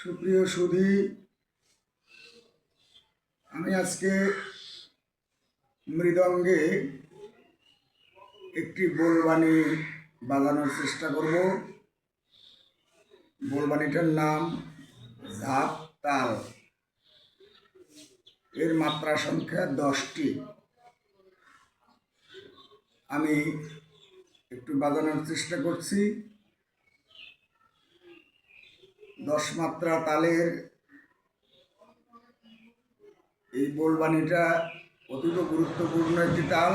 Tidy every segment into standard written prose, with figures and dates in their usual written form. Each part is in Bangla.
সুপ্রিয় সুধী, আমি আজকে মৃদঙ্গে একটি বোলবানি বাজানোর চেষ্টা করব। বোলবানিটার নাম ঝাপ তাল। এর মাত্রা সংখ্যা 10টি। আমি একটু বাজানোর চেষ্টা করছি। 10 মাত্রা তালের এই বোলবানিটা অতীব গুরুত্বপূর্ণ একটি তাল।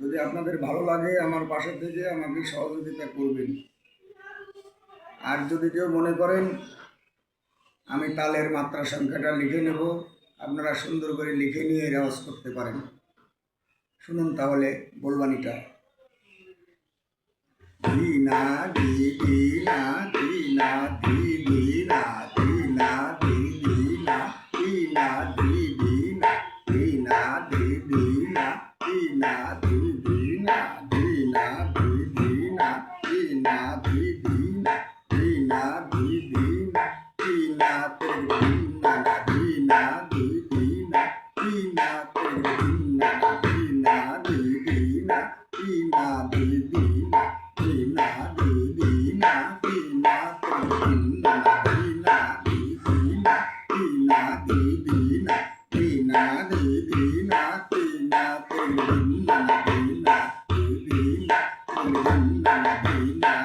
যদি আপনাদের ভালো লাগে আমার পাশে থেকে আমাকে সহযোগিতা করবেন। আর যদি কেউ মনে করেন আমি তালের মাত্রা সংখ্যাটা লিখে নেব, আপনারা সুন্দর করে লিখে নিয়ে রেওয়াজ করতে পারেন। শুনুন তাহলে বোলবানিটা। ধি না ধি ধি না ধি না ধি ধি না ধি না ধি ধি না ধি না ধি ধি না ধি না ধি ধি না ধি না ধি ধি না ধি না ধি ধি না ধি না ধি ধি না ধি না ধি ধি না ধি না ধি না ধি না ধি ধি না ধি না ধি না ধি না ধি ধি না ধি না ধি ধি না Dina dina dina dina dina dina dina dina dina dina dina dina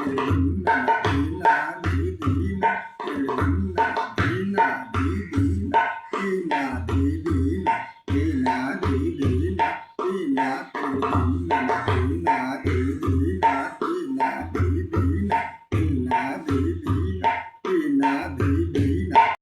dina